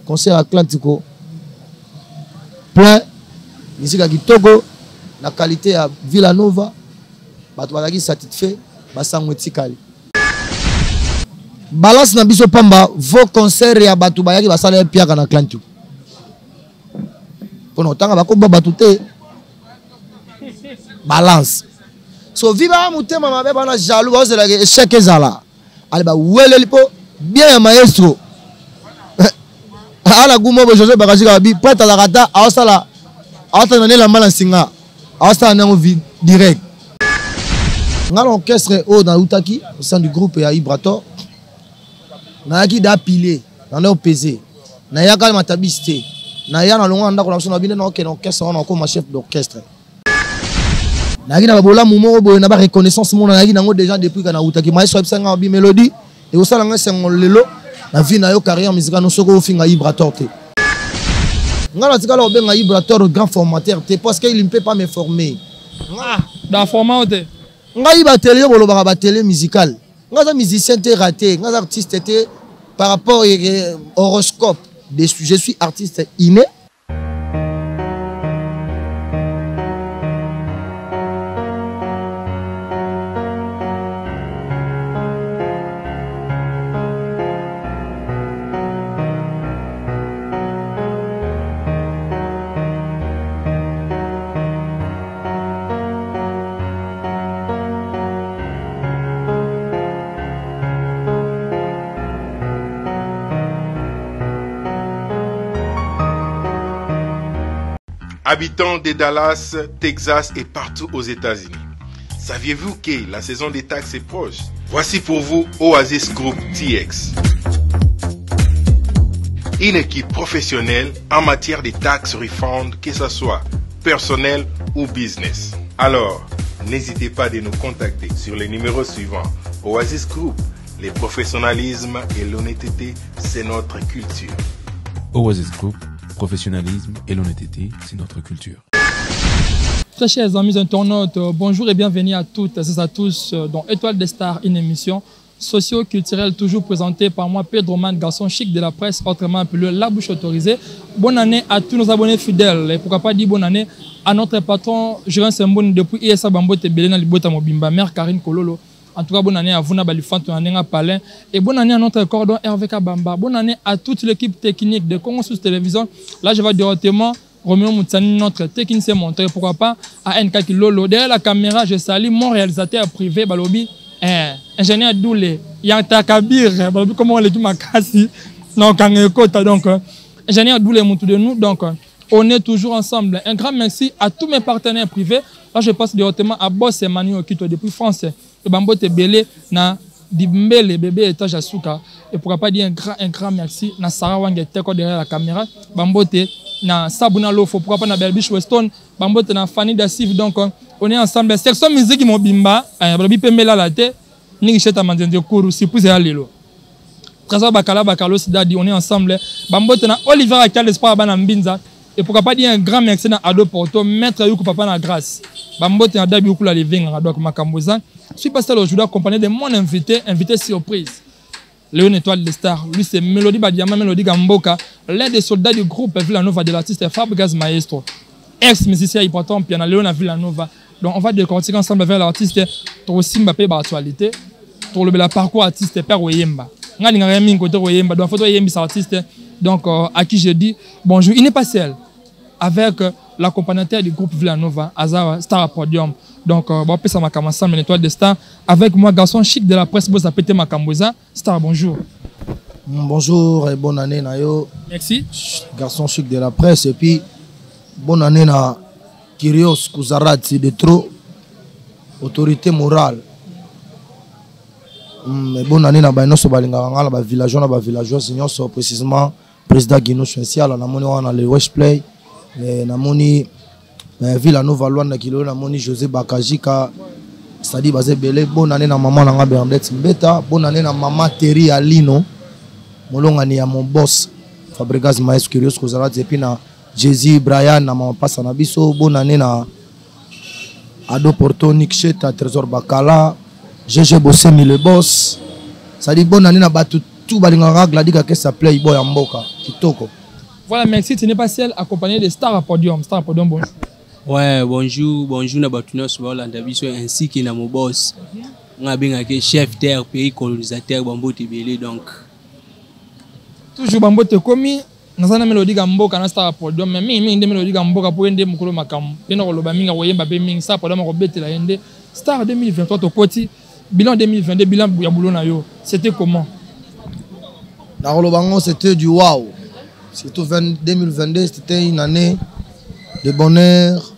concert Atlantico plein musique à Kitoko la qualité à Villanova bato bazaki satisfait basango etikali balance na biso pamba vos concerts ya bato bayaki basala piaka na Atlantico pono tanga bakoba bato te balance so viva mutema mabe bana jaloux bazela échec ezala ale ba weleli po bien maestro ala gumo bo José Bakashika bi pata la kata awsala awta na la mala singa awsala na direct ngala orchestre o na Utaki au sein du groupe ya Ibrator na ki da pilé na no pesé na ya kala matabiste na ya na longa ndako na so na bine na orchestre on comme chef d'orchestre na ki na bola mumo bo na ba reconnaissance mon na ki nango déjà depuis kana Utaki maestro ebsanga bi mélodie et au sala nga sengo lelo na vie na yo carrière musicale no soko finga Ibrator te ngala tikala obenga Ibrator grand formateur te parce qu'il ne peut pas me former dans format te ngai ba télé bolo ba télé musical ngaza musicien te raté ngaza artiste te par rapport au horoscope je suis artiste inné. Habitants de Dallas, Texas et partout aux États-Unis, saviez-vous que la saison des taxes est proche? Voici pour vous Oasis Group TX. Une équipe professionnelle en matière de taxes refund, que ce soit personnel ou business. Alors, n'hésitez pas de nous contacter sur les numéros suivants. Oasis Group, le professionnalisme et l'honnêteté, c'est notre culture. Oasis Group, professionnalisme et l'honnêteté, c'est notre culture. Très chers amis internautes, bonjour et bienvenue à toutes et à tous dans Étoile des Stars, une émission socio-culturelle toujours présentée par moi, Pedro Man, garçon chic de la presse, autrement appelé La Bouche Autorisée. Bonne année à tous nos abonnés fidèles et pourquoi pas dire bonne année à notre patron Jérôme Sembon depuis ISA Bambote Belena Libota Mobimba, mère Karine Kololo. En tout cas, bonne année à Vuna Balifanto, à Palin. Et bonne année à notre cordon RVK Bamba. Bonne année à toute l'équipe technique de Congo Sous Télévision. Là, je vais directement Roméo Moutsani, notre technicien montré. Pourquoi pas à NK Kilolo. Derrière la caméra, je salue mon réalisateur privé, Balobi, ingénieur Doulé, Yanta Kabir, Balobi, comment on le dit, Makasi. Donc, ingénieur Doulé, Moutou de nous. Donc, on est toujours ensemble. Un grand merci à tous mes partenaires privés. Là, je passe directement à Boss Emmanuel Kito depuis France. Le Bambote Belé na Dimbele bébé étage à Souka. Et pourquoi pas dire un grand merci na Sarah Wange Teko derrière la caméra. Bambote na Sabuna Lofo. Pourquoi pas na Belbish Weston. Bambote na Fanny Dassif. Donc on est ensemble. Section musique Mobimba. Babi Pemela la tête. Nigicheta Manzende Kourou. Si vous allez là. Trésor Bakala Bakalo Sidadi. On est ensemble. Bambote na Oliver Akal Espoir Banambinza. Et pourquoi pas dire un grand merci à Ado Porto, Maître Yuku Papa na grâce. Bambote na Dabi Ukula Living à Ado Makamboza. Je suis passé aujourd'hui accompagné de mon invité surprise. Léon Étoile des Stars. Lui, c'est Mélodie Badiama, Mélodie Gamboka, l'un des soldats du groupe Villanova de l'artiste Fabregas Maestro. Ex-musicien important, piano Léon Villanova. Donc, on va décortiquer ensemble avec l'artiste Trosimba Pe Actualité, pour le parcours artiste Père Oyemba. Donc, photo Oyemba, c'est artiste. Donc, à qui je dis bonjour. Il n'est pas seul. Avec l'accompagnateur du groupe Villanova, Azara Star à Podium. Donc, on va passer à ma caméra, Étoile des Stars. Avec moi, garçon chic de la presse, Bosa Pété Makamboza. Star, bonjour. Bonjour et bonne année, Nayo. Merci. Garçon chic de la presse. Et puis, bonne année, na Kyrios Kouzarat, c'est de trop. Autorité morale. Bonne année, na Bainoso Balinganga, la villageois, la villageois, signor, précisément, président Guino Chensal, on a moni on a le Westplay, on a moni Villanova Luanda Kilo, on a moni José Bakajika, c'est-à-dire basé belé. Bonne année na maman Nanga Bernadette Mbeta, bonne année na maman Terry Alino, molongani à mon boss Fabregas Maestro Curios Kozarat, et puis na Jésus Brian na maman Passa Nabiso, bonne année na Ado Porto Nikcheta Trésor Bakala, GG Bossemi le boss, c'est-à-dire bonne année na Batu. Tout balinganga gladi ka kesa play boy amboka kitoko Voilà, merci. Tu n'es pas seul, accompagné des stars à podium. Star à podium, bonjour. Ouais, bonjour Nabatuna Subalandabiso ainsi que na mon boss. On a bien que chef terre, pays colonisateur, Bambo Tibélé donc. Toujours Bambo te commis. Nous avons mélodie gambo quand star à podium. Mais des mélodies gambo pour ende mukolo makam. Eno koloba minga woyemba be minga star podium ko betela ende. Star 2023 to koti. Bilan 2022, bilan ya boulot na yo. C'était comment? Dans Rolobango, c'était du waouh. Surtout 2022, c'était une année de bonheur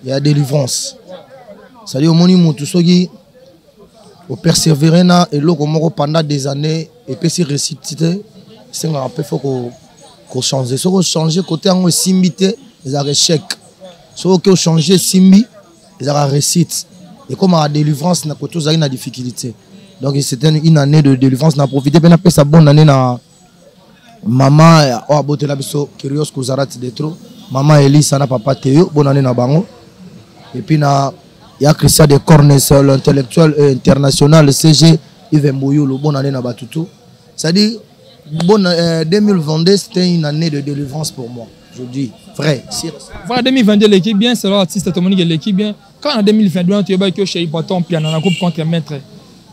et de délivrance. C'est-à-dire au moni mutusogi au persévérer na et l'eau comme pendant des années et puis c'est récité c'est un peu faut qu'on change. Si on change côté en simbité, ils ont échec. Si on change simbi, ils ont réussite. Et comme la délivrance na côté ils ont difficulté. Donc c'était une année de délivrance. On a profité bien après sa bonne année na maman a boté la biso curieux Kuzarat de trop. Maman Elisa na papa Théo bonne année na bango. Et puis il y a Christian de Cornes, l'intellectuel international, le CG Yves Mbouyou, bonne année na Batutu. C'est-à-dire 2022 c'était une année de délivrance pour moi. Je dis vrai. Voilà 2022 l'équipe bien, c'est l'artiste Tomonique l'équipe bien. Quand en 2022 tu es que chez Ipaton piano dans la coupe contre Maître.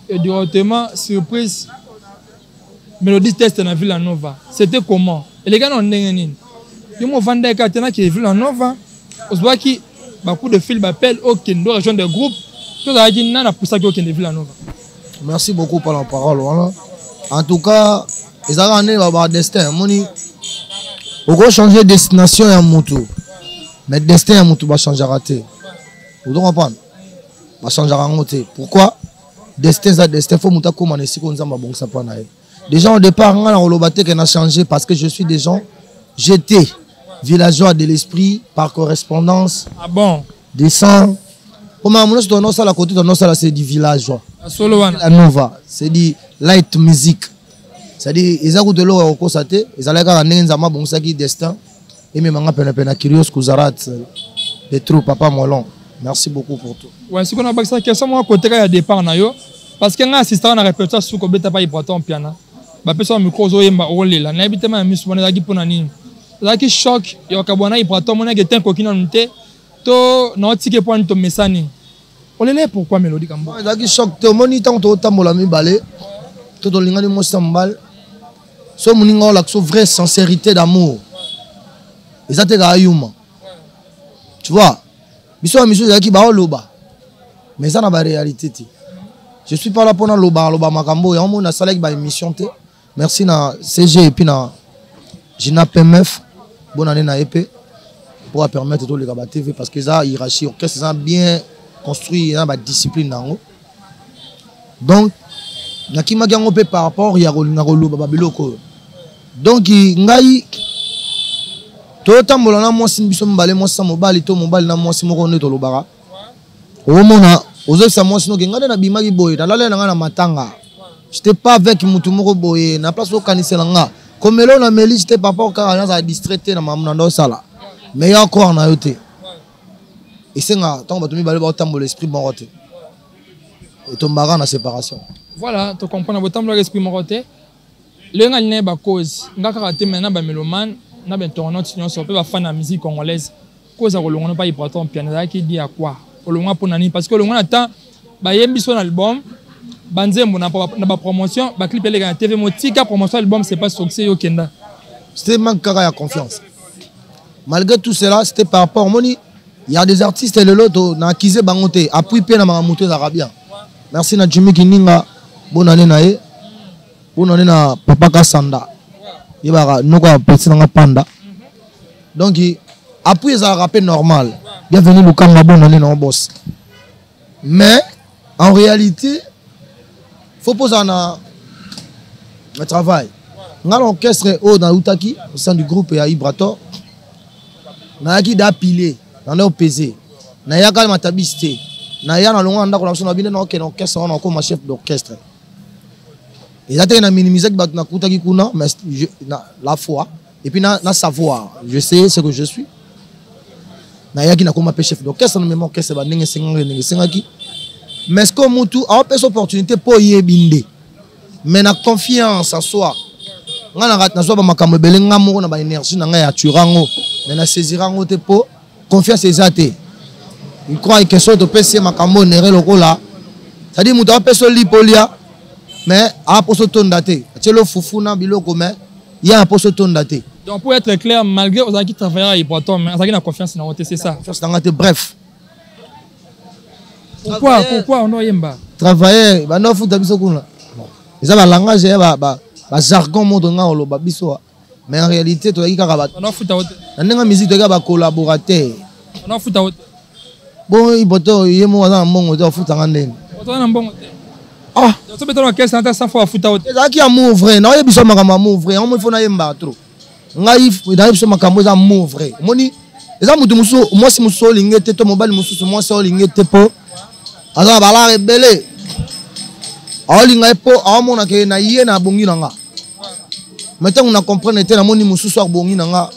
Et directement surprise Mélodie test dans Villanova. C'était comment? Et les gars n'ont rien. Ils m'ont vendu à Katana qui est Villanova. On se voit qu'il y a beaucoup de fils d'appel au Kendo, rejoindre des groupes. Tout ça dit non pour ça qu'il y a Villanova. Merci beaucoup pour la parole. Voilà. En tout cas, ils ont amené leur destin. On va changer de destination à Moutou. Mais le destin à Moutou va changer à rater. Vous comprenez? Va changer à rater. Pourquoi? Destin, ça destin. Il faut que comme on est si qu'on a bon ça pas naïf. Déjà au départ, on a changé parce que je suis des gens. J'étais villageois de l'esprit par correspondance. Ah bon? Descend. Comme on a donné ça à côté de nous, c'est du villageois. La Nova, c'est du light music. C'est-à-dire, ils ont de l'eau au Kosate, ils allaient à Nenzama, bon, ça qui est destin. Et même on a curieux Kuzarat, les trous, papa Molon. Merci beaucoup pour tout. Ouais, ce qu'on a ça, quel sont moi côté à départ nayo, parce qu'il y a un assistant à répertoire sous qu'on pas y prendre piano. Bah personne micro zo yemba olé là, n'habitement un mus bonne qui pour nani. Là qui choc, il y a kabona y prend mon nègre temps coquin en té, to non ticket point to mesani. Olé pourquoi mélodie comme ça? Là qui choc, to moni tant to tambola mi balé, to to linga ni mo sambal. So moninga la so vraie sincérité d'amour. Et ça te gaïuma. Tu vois? Biso amiso qui ba loba. Mais ça n'a pas réalité. Je suis pas là pour loba makambo. Il y a un monde qui a une émission. Merci na CG et puis na Gina PMF. Bonne année na EP. Pour permettre tout les gars TV parce que ça hiérarchie orchestre ça bien construit, il y a une discipline. Donc nakima gango pe par rapport ya loba babiloko. Donc ngai to tambola na mwasi biso mbale mwasi mobali to mobali na mwasi moko ne to lobara. O mona ozo sa mwasi no ngade na bimaki boye na lala na matanga. J'étais pas avec mutu moko boye na place au kanisela nga. Comme là na meli j'étais pas pour car ça distraité na maman ndo sala. Mais il y a encore na yote. Et c'est nga tant batumi bale ba tambola l'esprit moroté. Et tombara na séparation. Voilà, tu comprends votre tambola l'esprit moroté. Le nga ne ba cause nga karaté maintenant ba mélomane na ben tournant signon sur peu ba fan de musique congolaise. Cause ko longo pas y prendre piano qui dit à quoi? Ko longo pour nani parce que longo attend ba yembi son album. Banzembo na ba promotion, ba clip les gars TV motika promotion album c'est pas succès yo kenda. C'était manque de confiance. Malgré tout cela, c'était par rapport moni. Il y a des artistes et le lot na kizé bangote appui pe na mamoto arabien. Merci na Jimmy Kininga. Bonne année nae. Bonne année na Papa Kasanda. Yebara noko petit na panda. Donc appui ça rappel normal. Bienvenue Lukamba bonne année na boss. Mais en réalité faut poser un travail. Dans l'orchestre au dans Utaki, au sein du groupe ya Ibrator, na yaki da pilé, na no pesé, na yaka matabiste, na ya na longa ndako na so na bine na orchestre on comme chef d'orchestre. Et ça na minimiser que na Utaki kuna mais la foi et puis na savoir, je sais ce que je suis. Na yaki na comme chef d'orchestre na même orchestre ba ndenge sengaki. Mais ce que Moutou a une opportunité pour y binde. Mais la confiance en soi. nga na so ba makambo ebele nga moko na ba énergie na nga ya turango mais na saisirango te po confiance ezate il croit que so to pesi makambo nere lokola ça dit muta peso lipolia mais a poso tonda te telo fufuna biloko mais il y a poso tonda te. Donc pour être clair, malgré aux qui travaillent à Ibraton, mais aux qui na confiance dans c'est ça. Confiance dans te bref. Pourquoi on a yemba? Travailler ba no futa biso kuna. Ils ont langage ba jargon moto nga oloba biso mais en réalité to yika ba on a futa wote. Na musique to ba collaborateur. On a futa wote. Bon iboto yemo na mbongo to futa ngandeni. Oto na mbongo. Ah, so beto na caisse na 100 fois futa wote. Ezaki amour vrai, na yebiso makama amour vrai, on faut na yemba trop. Ngai na yebiso makambo za amour vrai. Moni eza mutu musu moi si musu lingete to mobile musu moi so lingete po. Aza bala rebelle. Alinga po amona ke na ye na bongi na nga. Maintenant on a comprendre te na moni musu so bongi na nga.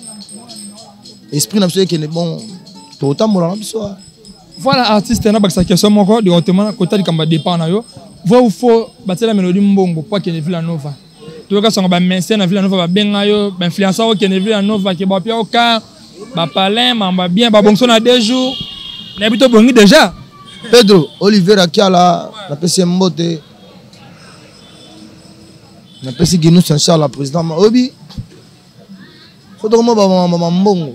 Esprit na biso ke ne bon. To tambola na biso. Voilà artiste na bakisa question moko directement côté du kamba départ na yo. Vous faut battre la mélodie mbongo pour que ne Villanova. Tu vois que ba mention na Villanova ba benga yo, ba influenceur au que ne Villanova ke ba pia au car, ba palin, ba bien, ba bonso na 2 jours. Na bito bongi déjà. Pedro Oliveira Kiala na pesi mbote. Na pesi Guinou Saint-Charles président Obi. Faut donc ba mbongo.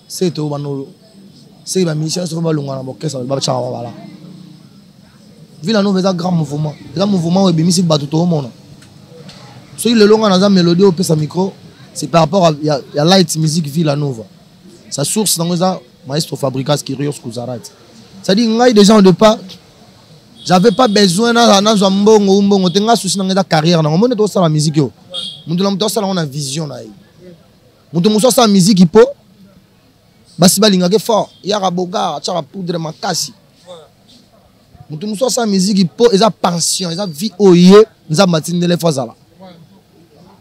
C'est to banolo. C'est ba mission sur ba lunga na bokesa ba chawa wala. Villanova est un grand mouvement. C'est un mouvement où il y a tout le monde. Si le long a mélodie au sa micro, c'est par rapport à la light music Villanova. Sa source dans le maestro Fabricas qui rios Kuzarat. Ça dit que des gens de pas. J'avais pas besoin d'un mbongo, tenga souci dans la carrière. On est dans la musique. On a une vision. On a une musique qui peut. Basi balinga ke fort. Ya raboga, tchara poudre makasi. Mutu muso sa musique po eza passion, eza vie oye, nza matinde les fois là.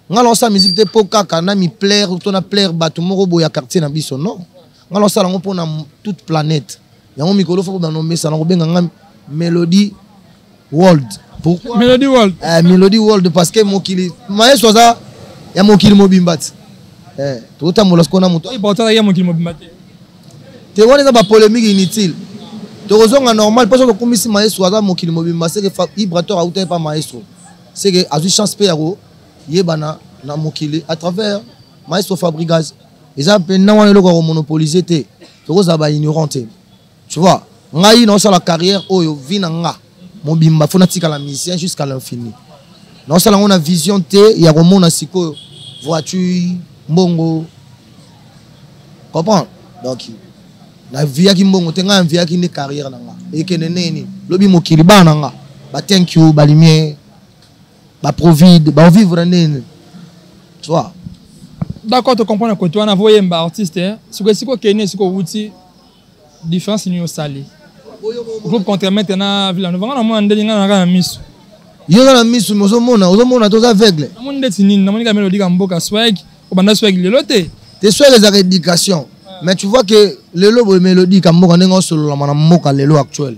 Ngalo sa musique te po kaka na mi plaire, to na plaire batu moko boya quartier na biso non. Ngalo sa lango po na toute planète. Yango mikolo fo ba nommer ça lango benga ngam Melody World. Pourquoi Melody World? Melody World parce que mokili maestro za ya mokili mobimbati. To tamola skona muto. Il porte ya mokili mobimbati. Te wana za ba polémique inutile. Torozonga normal parce que comme ici maestro aza mokili mobimba c'est que Ibrator a outé pas maestro. C'est que a eu chance péro yebana na mokili à travers maestro Fabricas. Ils ont peine wana loko monopoliser te. Toroza ba ignoranté. Tu vois, ngai na la carrière oyo vina nga mobimba fona tika la mission jusqu'à l'infini. Na sala on a vision te ya romona siko voiture mbongo. Comprends? Donc na via ki mbongo te nga via ki ne carrière nanga e ke neni lobi mokili ba nanga ba thank you ba lumière ba provide ba vivre neni tu vois. D'accord, tu comprends que toi on a voyé un artiste ce que siko kene siko wuti différence ni au salé groupe contre maintenant Villanova na mo ndeli nga na misu yo na misu ozomona to aveugle na mo ndeti nini na mo nika mélodie ka mboka swag o banda swag lelote te swag les éducation. Mais tu vois que le lobo mélodie comme on est sur le moka le lo actuel.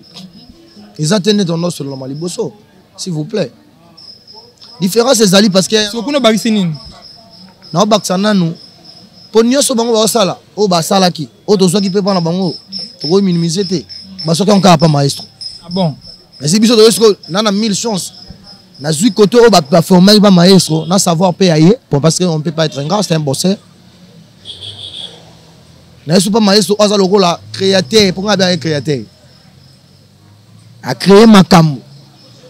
Ils attendent ton sur le maliboso, s'il vous plaît. Différence c'est ali parce que so kuno bakisinini. Na baksana nous. Pour nous so bango ba sala, o ba sala ki, o to so ki peut pas na bango. To go minimiser te. Ba so ka on pas maestro. Ah bon. Mais c'est biso de risque na 1000 chances. Na zui côté o ba performer ba maestro, na savoir payer parce que on peut pas être un grand, c'est un bosseur. Na pas maestro aza lokola créateur pour nga bien créateur a créer makambo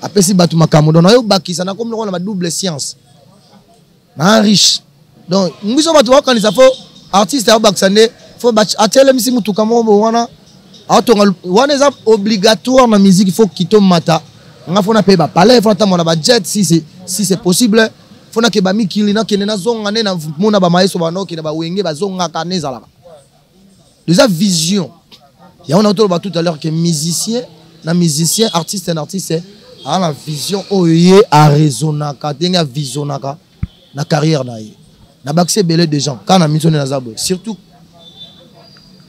a pesi batu makambo donc yo bakisa na comme lokola ba double science na riche donc ngiso batu quand ils faut artiste a baksane faut atele misi mutu kama wana atonga wana est obligatoire na musique il faut kito mata nga fona pe ba palais fona tamona ba jet si c'est possible fona ke ba mikili na kenena zonga ne na mona ba maestro ba no ke na ba wenge ba zonga kaneza la. Déjà vision. Et on a entendu tout à l'heure que musicien, artiste, un artiste, a la vision oye a raisonnaka, tenga visionnaka, na carrière na ye. Na baxé belé des gens quand on a mis na zabo. Surtout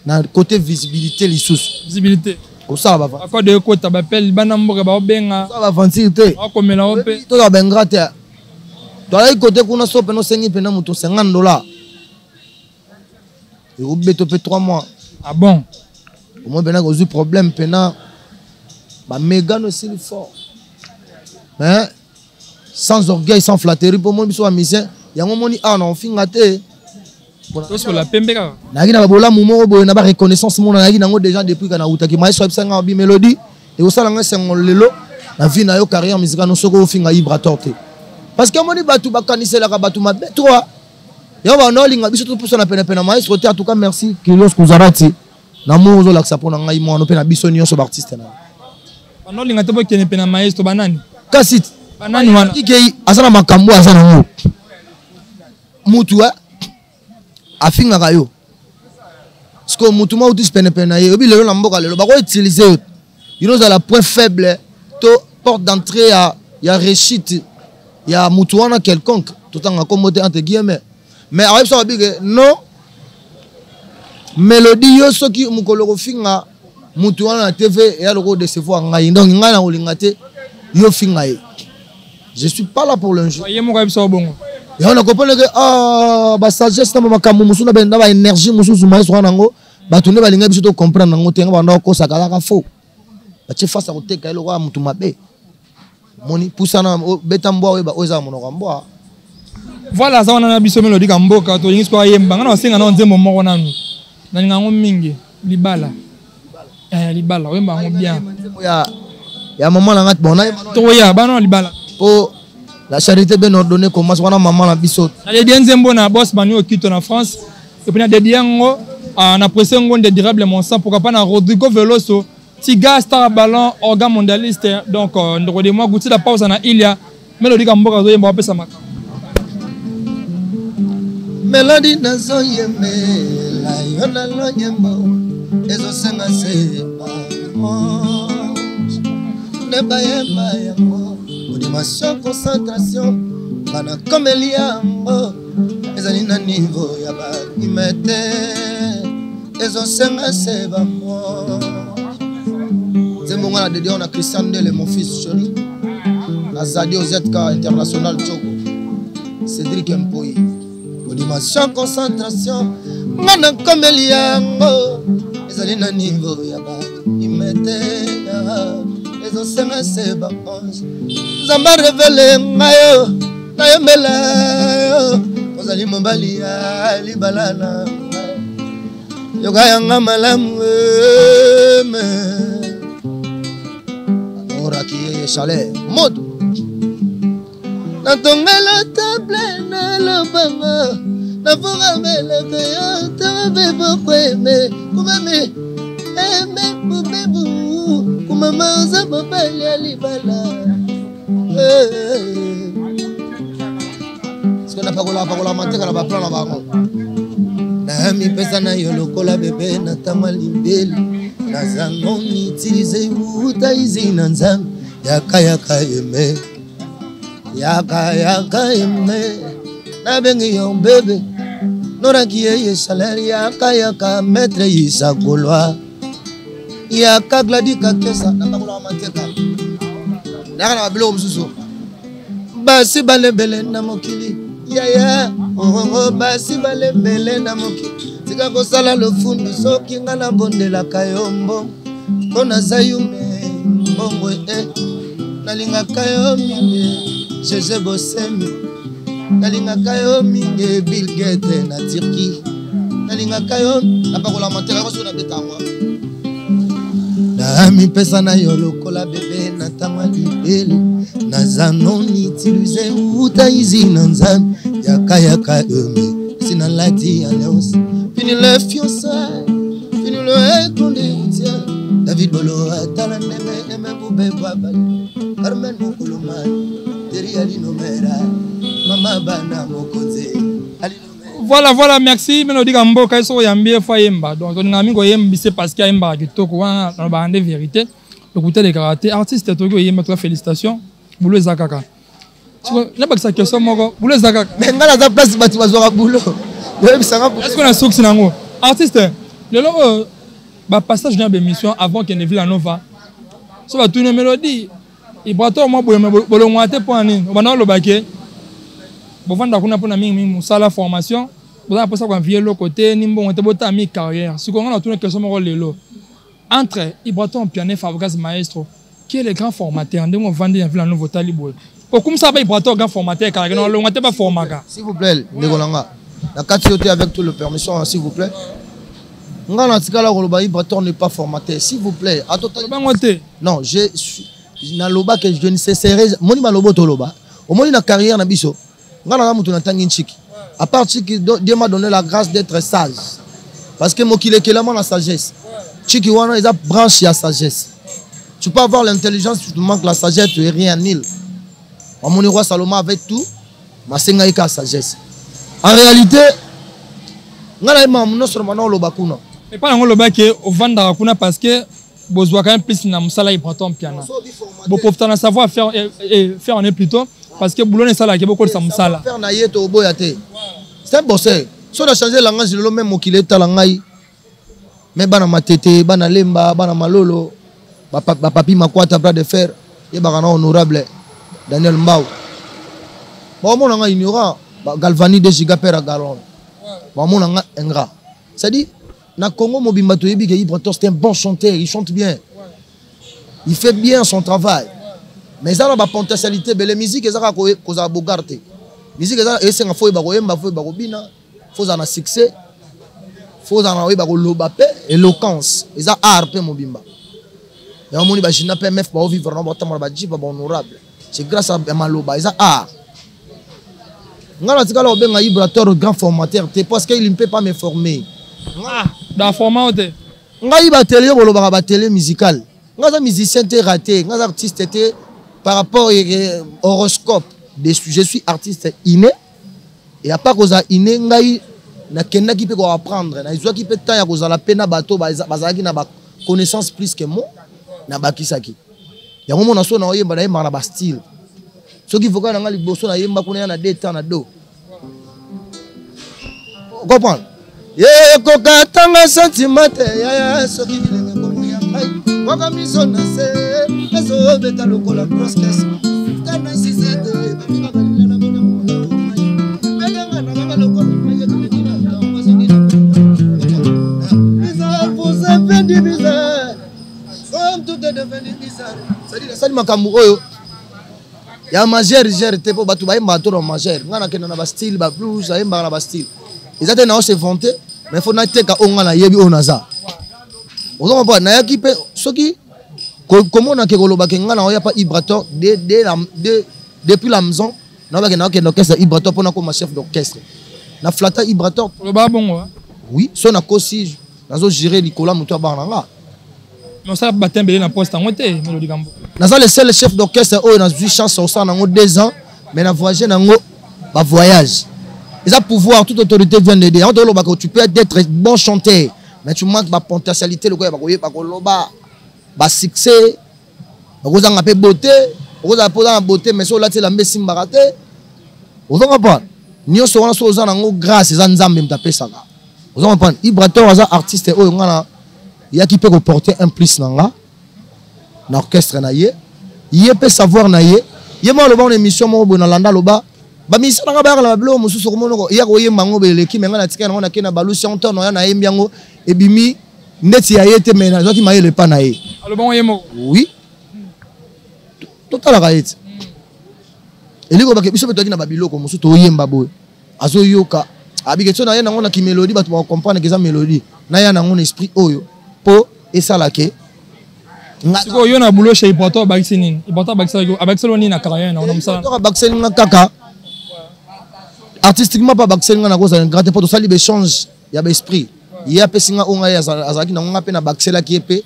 na côté visibilité les sous. Visibilité. Au ça va. À quoi de côté t'appelles banamboka ba benga. Ça va avancer te. Ah comme là on peut. Toi ba benga te. toi côté qu'on so peno 5 pena muto $50 et au beto pe 3 mois. Ah bon? Au moins pena cause problème pena ba Mégane aussi le fort. Mais sans orgueil, sans flatterie pour moi biso amisien, yango moni ah non finga te. Toi sur la pembe ka. Na gina bola mumo bo na ba reconnaissance mon na gina ngo déjà depuis kana utaki mai so psanga bi mélodie et au sala nga sengo lelo na vie na yo carrière musicale no soko finga Ibra torte. Parce que moni batu bakanisela ka batu mabe toi. Yo ba no linga biso tout pour na pena pena maestro en tout cas merci Kylios Kuzarati. Na mozo la sapo na ngai mo no pena biso nyonso ba artiste na. No linga te bo kene pena maestro banani. Kasit Banani wana. Kiki asana makambo asana ngo. Mutu afinga kayo. Parce que mutu ma utis pena pena ye obi lelo na mboka lelo ba ko utiliser. You know la point faible to porte d'entrée ya réussite. Ya mutu wana quelconque tout en accommodé entre guillemets. Mais arrive ça bi que non. Mélodie yo soki mukolo ko finga mutu wana TV et aloko décevoir ngai donc ngai na olinga te yo finga ye. Je suis pas là pour l'injure. Voyez mon rêve ça bon. Et on a compris que ah ba sagesse na makambo musu na benda ba énergie musu zuma so nango ba tourner ba linga biso to comprendre nango tenga ba ndako sakala ka faux. Ba che face à côté ka eloko mutu mabe. Moni pusana beta mboa we ba oza monoko mboa. Voilà ça on a biso mélodie ka mboka to yingi so yemba ngana osenga na nzembo moko nanu. Na ngango mingi libala. Libala wemba ngo bien. Ya maman na ngat bona. To ya bana libala. Pour la charité bien ordonnée commence wana maman na biso. Les Dienzembo na boss banu okito na France et puis na dediango na pressé ngo indésirable mon sang pourquoi pas na Rodrigo Veloso Tiga star ballon organ mondialiste donc ndoko de moi gouti la pause na Ilia Mélodie ka mboka zo yemba pesa maka. Mélodie na zo yembe la yona lo yembo ezo senga seba ne ba yemba yango dimension concentration bana comme liambo ezali na niveau ya ba imete ezo senga seba mo zembo ngana de on a Christian Ndele mon fils chéri na Zadi OZK international Choco Cédric Mpoyi dimension concentration bana comme liambo ezali na niveau ya ba imete ezo senga seba Zamba révélé ngayo na yemela yo ozali mobali ya libalana yoga yanga malamu me ora ki chalet mode na tongela table na lobanga na fonga mele que yo te bebo kweme kumame eme bubebu kumama za mobali ya libala. Ce qu'on a pas la manteca la plan là-bas. Na mi pesa na yo lokola bébé na tamalimbeli na zango utiliser uta izina nzam yaka eme yaka eme na bengi yo bébé nora kiye salaire yaka maître isa golwa yaka gladika kesa na pakola manteca. Nakana bilo msusu basi balebele na mokili yaya basi balebele na mokili tika kosala lofundu soki nga na bondela kayombo kona zayume mbongwe nalinga kayo mingi jeje bosemi nalinga kayo mingi Bill Gates na Turquie nalinga kayo na pakola matera ko na betangwa na mi pesa na yo lokola bébé na tamalibeli na zanoni utiliser uta izina nzam yaka eme sina lati alliance fini le fiançailles fini le écoute David Bolo atala neme eme bube babali Carmen Mukuluma deri ali nomera mama bana mokonze. Voilà, merci. Mélodie Gambo, quand ils yambie Fayemba. Donc, on a mis que c'est parce qu'il y a Yemba qui toque dans la vérité. Le côté des karaté. Artiste, Togo Yemba, félicitations. Boulot Zakaka. Tu vois, n'a pas que ça question, Boulot Zakaka. Mais dans la place, tu vas voir Boulot. Est-ce qu'on a souci nango? Artiste, le passage d'une émission avant qu'il ne vienne à Nova. Ça va tourner Mélodie. Il prend toi, moi, pour le moitié pour un an. On va dans le baquet. Bon, vendre kuna pour na mingi sala formation. Vous avez ça qu'on vient l'autre côté, ni bon, on te mis carrière. Si on a tourné question mon rôle là. Entre Ibraton Piané Fabregas Maestro, qui est le grand formateur, on vend des la nouveau talibo. Comme ça, Ibraton grand formateur, car on n'a pas formateur. S'il vous plaît, Negolanga, la quantité avec toute la permission, s'il vous plaît. Ibraton n'est pas formateur, s'il vous plaît. Non, je suis. Na loba que je ne cesserai. Moni ma lobo to loba. Au moins na carrière na biso. Ngana na mutu na tangi chiki. À part Chiki, Dieu m'a donné la grâce d'être sage. Parce que moi qui l'ai la sagesse. Chiki wana il a branché la sagesse. Tu peux avoir l'intelligence, tu te manques la sagesse, tu es rien nul. Mon roi Salomon avec tout, ma senga ika sagesse. En réalité, ngana ma non seulement non loba kuna. Mais pas non loba que au vendre kuna parce que besoin quand même plus na musala Ibraton piano. Bon pour t'en savoir faire faire en est plutôt parce que boulot est ça là qui beaucoup de ça musala. Faire na yeto boyate. C'est un bosseur. Si on a changé le langage, le même mot qu'il est talangai. Mais bana matete, bana lemba, bana malolo, papi makwata bras de fer, et bana honorable Daniel Mbao. Bon mon anga ignorant, Galvani de Gigapera Galon. Bon mon anga ingrat. C'est-à-dire, na Congo Mobimba to yebi ke Ibraton c'est un bon chanteur, il chante bien. Il fait bien son travail. Mais ça a la potentialité, les musiques ça cause à bogarte. Musique ça et c'est un faut bagoyemba faut bagobina, faut en succès. Faut en avoir lobape éloquence. Et ça art pe Mobimba. Et on moni ba jina pe mef ba vivre na bota ba jipa ba honorable. C'est grâce à maloba, ça art. Ngala tikala obenga Ibraton grand formateur, parce qu'il ne peut pas me former. Dans format de ngai ba télé ko loba ba télé musical ngaza musicien té raté ngaza artiste té par rapport au horoscope je suis artiste inné et à part koza inné ngai na kenda ki pe ko apprendre na izwa ki pe ta ya koza la pena bato bazaki na ba connaissance plus que moi na bakisaki ya mo na so na oyemba na ba style so ki voka na ngali boso na yemba kuna na deta na do comprendre. Yeah, koka tanga sentiment ya soki bilenge bomo ya mai waka miso na se ezo beta lokola prosques tana sisete bamika kalila na bona mo bedanga na kaka lokola mai ya kidina na wasongi bizarre vous avez dit bizarre comme tout est devenu bizarre ça dit ça makambu oyo ya majeur gère te po batu ba imba to majeur ngana kena na ba style ba blues ba imba na ba style ils étaient na se vanter mais il faut noter qu'on a yebi onaza. On va voir na qui peut soki comment on a que koloba ke ngana oya pas Ibraton depuis la maison na ba ke na orchestre Ibraton pour na comme chef d'orchestre. Na flata Ibraton le ba bon oui, son a kosi nazo gérer Nicolas Muto Barnanga. Mais ça ba tembele na poste en té Melody Gambo. Nazo le seul chef d'orchestre o na 8 chance au ça na 2 ans mais na voyager na ngo ba voyage. Ils ont pouvoir, toute autorité vient d'aider. Tu peux être bon chanteur, mais tu manques de potentialité. Le bah succès, vous avez un peu beauté, vous avez posé en beauté, mais sur la télé, la médecine baraté. Vous comprenez? Nous sommes en grâce, ils ont même tapé ça. Vous comprenez? Ibraton, un artiste, il y a qui peut porter un plus dans l'orchestre. Il peut savoir, il y a une bonne émission, ba misa na ba la blo mususu ko monoko ya ko yemba ngo beleki menga na tika na kena balusi on tono ya na yembiango ebimi neti ya yete mena zoki mayele pa na ye alo bon yemo oui total raït eliko ba ke biso beto na babiloko mususu to yemba boy azo yoka abike tsona ya na ngona ki mélodie ba to comprendre que ça mélodie na ya na ngona esprit oyo po esala ke siko yo na boulot chez Ibraton bakisini Ibraton bakisalo avec solo ni na carrière na on musala to bakisini na kaka artistiquement pas baxel nga na cause un grand pour ça libre échange il y a l'esprit il y a pesinga onga ya azaki na nga pe na baxela ki pe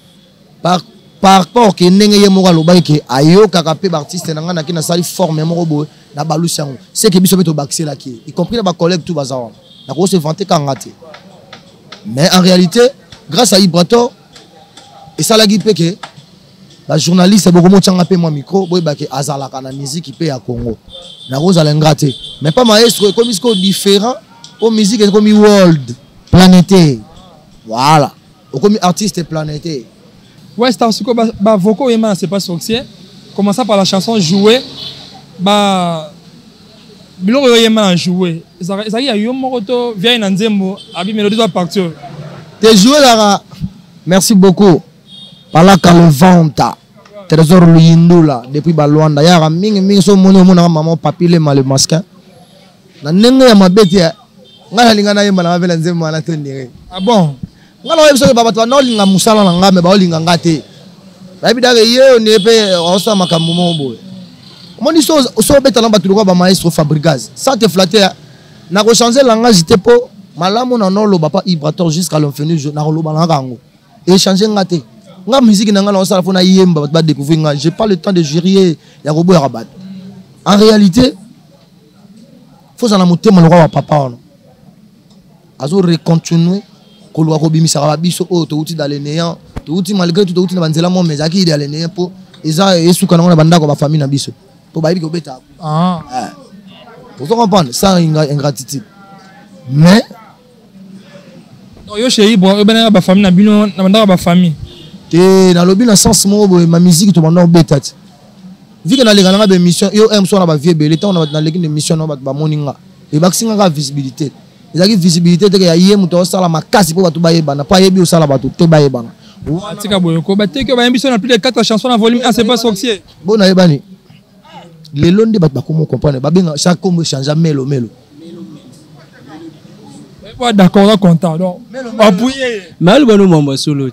par rapport que ndenge ye moko loba ke ayoka ka pe artiste na nga na ki na sali forme moko bo na balusi yango c'est que biso beto baxela ki y compris na ba collègue tout bazar na ko se vanter ka ngate mais en réalité grâce à Ibraton et ça la gi pe que la journaliste beaucoup mo tchanga pe moi micro boy ba ke azala kana musique pe ya Congo na rose alengrate mais pas maestro comme ce différent au musique comme world planétaire voilà comme artiste planétaire ouais c'est ce que ba voco et c'est pas sorcier commençant par la chanson jouer ba biloko yema na jouer ezaki ya yo moko to vient na nzembo abi mélodie doit partir te jouer là merci beaucoup pala kalvanta trésor luyindula depuis balwanda ya mingi so moni mona maman papile mal masquin na ndenge ya mabeti ngala linga na yemba na vela nzembo na tondire ah bon ngala wa biso baba to na linga musala na ngame ba linga ngate ba bidare ye ne pe osa makambo mombo moni so beta na batu ko ba maestro Fabregas sans te flatter na ko changer langage te po malamu na no lo ba pa vibrateur jusqu'à l'infini na lo ba na kango et changer ngate nga musique na ngala osala fona yemba ba découvrir nga j'ai pas le temps de jurer ya ko boya rabat en réalité faut en motema le roi papa on azo recontinuer ko lo ko bimisa ba biso o to uti dans le néant to uti malgré tout to uti na banzela mo mais aki dans le néant po eza esuka na banda ko ba famille na biso po ba ko beta pour comprendre ça ingratitude mais yo chez Ibra ben ba famille na bino na banda ba famille te na lobi na sens mo ma musique to banda beta vu que na les gars na mission yo aime so na ba vie belé temps na l'équipe de mission na ba moninga et ba singa ga visibilité ezaki visibilité te ya yemu to sala makasi po batu baye bana pa yebi osala batu te baye bana tika boyo ko ba te que ba ambition na plus de 4 chansons na volume 1 c'est pas sorcier bon na yebani les londe bat ba comment comprendre ba benga chaque combo change melo pas d'accord content donc appuyer mal bonu mambo solo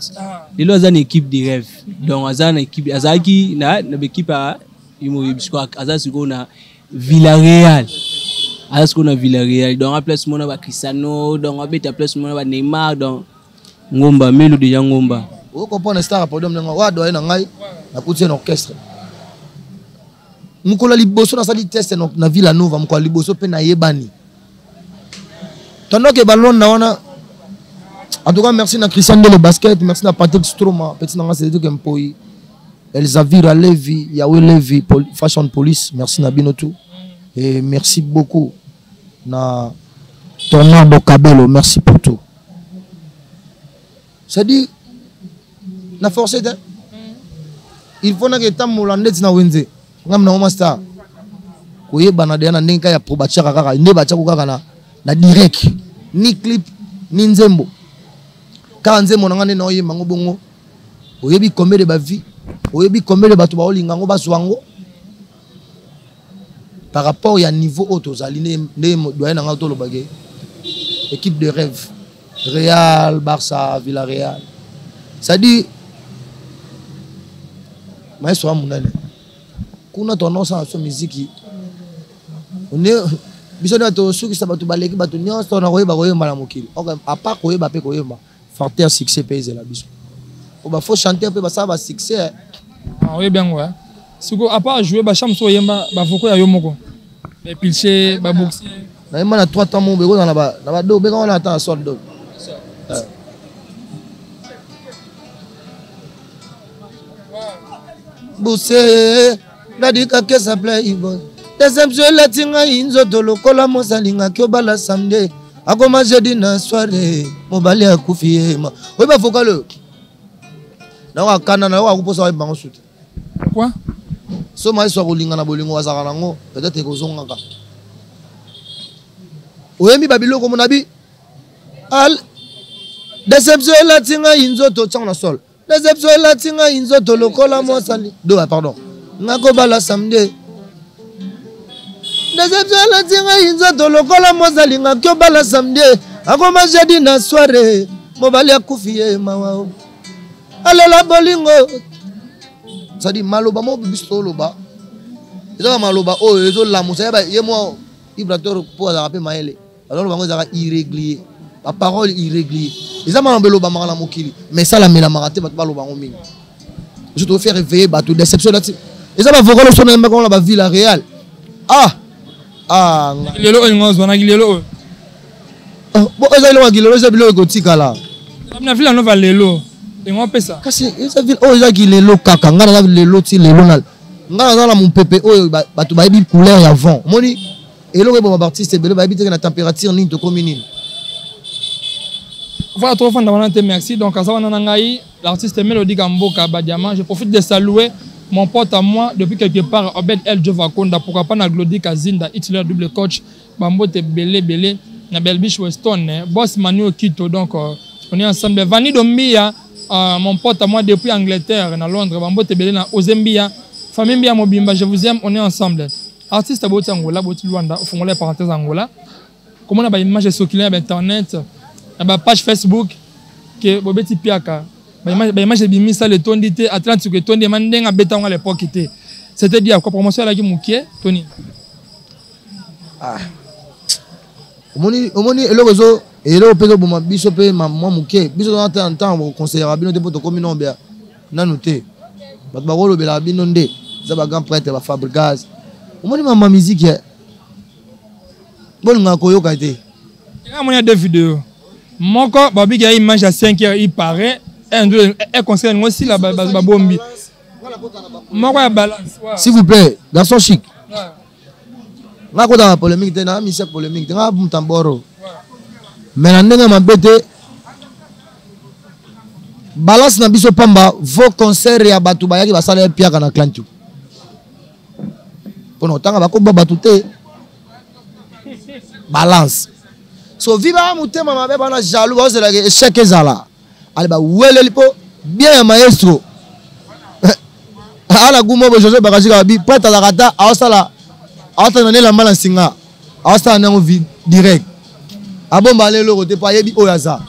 lelo azana équipe de rêve donc azana équipe azaki na équipe a imo yebiswa azasi ko na Villarreal donc à place mona ba Cristiano donc à beta place mona ba Neymar donc ngomba melo de ngomba o comprendre star podium nga wa do na ngai na kutie na orchestre mukola liboso na sali test na Villa Nova mukola liboso pe na yebani tandis que ballon na wana en tout cas merci na Christian de le basket merci na Patrick Stroma petit na c'est tout kempoi Elzavira Levi Yahweh Levi Fashion Police merci na binotou et merci beaucoup na Tornado Cabello merci pour tout c'est dit na forcé il faut na que tam molandé na wenze ngam na master ko yebana de na ndenge ya probatia kaka ne batia ko kaka na direct ni clip ni nzembo ka nzembo na ngane na oyemba ngo bongo oyebi combien de ba vie oyebi combien de bato ba olinga ngo baswango par rapport ya niveau auto zaline ne doyen na ngato lo bagé équipe de rêve Real Barça Villarreal ça dit maestro amunane kuna tendance à sa musique on est biso na to suki sa bato baleki bato nyonso na koyeba koyemba na mokili à part koyeba pe koyemba forter succès pèse la biso on va faut chanter pe ça va succès oui bien ouais siko à part jouer ba chamso yemba ba foko ya yo moko et pilcher ba boxer na yemba na 3 temps mo beko na ba do beko na attend sort do Bousse nadika que ça plaît Yvonne deuxième jeu la tinga inzo to lokola mosalinga kyo bala samedi akoma jeudi na soirée mobali akufie ma oui ba fokale na wa kana na wa kuposa wa bango suti quoi so mai so kolinga na bolingo wasaka nango peut-être ko zonga ka oyemi babiloko monabi al deuxième jeu la tinga inzo to tchanga na sol deuxième jeu la tinga inzo to lokola mosali do pardon ngako bala samedi deuxième jeu la tinga inzo to lokola mosali ngako bala samedi akoma jeudi na soirée mobali akufie mawa alela bolingo ça dit maloba mo biso loba eza maloba o ezo la musa ba yemo vibrateur pour araper maele alors bango za irrégulier la parole irrégulier eza maloba ba mala mokili mais ça la mela marate ba loba ngo mingi je dois faire réveiller ba tout déception là eza ba vokolo sona mba ko ba Villarreal lelo ngozo na lelo bo eza lelo ngilelo eza bilo ko tikala na Villa Nova lelo ngo pesa kasi eza ville o eza lelo kaka ngana na lelo ti lelo na ngana na mon pepe o batu ba yebi couleur ya vent moni eloko bo ba artiste belo ba yebi te na température ni to commune voilà trop fan d'avant merci donc à ça on a ngai l'artiste Mélodie Gamboka ba diamant je profite de saluer mon pote à moi, depuis quelque part, Obed El Jovakonda, pourquoi pas na Glody Kazinda, Hitler double coach, Bambote Belé, na Belbiche Weston, Boss Manu Kito, donc on est ensemble. Vanny Dombia, mon pote à moi depuis Angleterre, na Londres, Bambote Belé, na Ozembia, famille Mbia Mobimba, je vous aime, on est ensemble. Artiste à Boti Angola, Boti Luanda, au fond les parenthèses Angola. Comment on a une image circulaire sur Internet, une page Facebook, que Bobeti Piaka. Une image de Bimisa, le ton d'été, Atlantique, le ton de Mandeng à Béton à l'époque. C'était dit à quoi promotion à la Gimouké, Tony. Ah. Omoni, et le réseau, et le pédo pour ma bisope, ma mouké, biso en temps, au conseiller Rabino de Poto Comino, bien, nanoté. Batbarolo, Bela Binonde, Zabagan prêtre, la Fabricaz. Omoni, ma musique, bon, on a koyo kaité. Il y a deux vidéos. Mon corps, Babi, il y a une image à 5 heures, il paraît. Elle concerne aussi la bombe. S'il vous plaît, garçon chic. Je suis dans la polémique, je suis dans la polémique. Mais je suis dans la balance na biso pamba, vos concerts ya batu bayaki basala piaka na clan tu. Pono tanga bako batu te. Balance. So viva mutema mabe bana jaloux ba zela échec ezala. Alba wele lipo bien maestro. Ala gumo bo José Bakashika bi prête la kata awsala. Awta nane la mala singa. Awsta na vie direct. Abomba lelo côté pa yebi oyaza.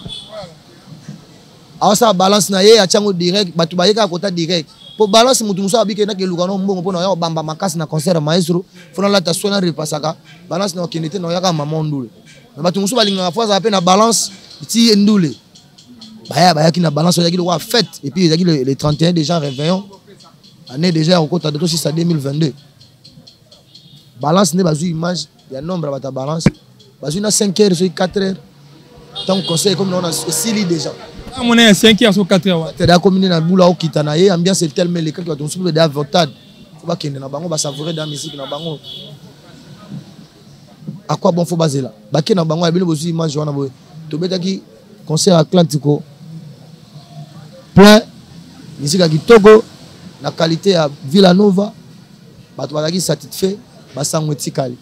Awsa balance na ye achango direct batu bayeka kota direct. Po balance mutu musa abike na ke lukano mbongo pona ya bamba makasi na concert maestro. Fona la ta sona repasaka. Balance na kinete na yaka mamondule. Na batu musu balinga fois appel na balance ti ndule. Baya qui na balance yaki le fête et puis yaki le 31 déjà réveillon. Année déjà au côté de tout 6 à 2022. Balance ne bazu image, il y a nombre à ta balance. Bazu na 5 heures sur 4 heures. Tant conseil comme on a 6 lits déjà. On est à 5 heures sur 4 heures. Tu as combiné na boula au kitanaye, ambiance est tellement les quelques ton souple de votade. Faut pas qu'il na bango ba savourer dans musique na bango. À quoi bon faut baser là? Ba ke na bango ya bino bazu image wana boy. To betaki concert Atlantico. Plein musique à Kitoko. La qualité à Villanova, bah tu vas être satisfait, bah ça on est calé.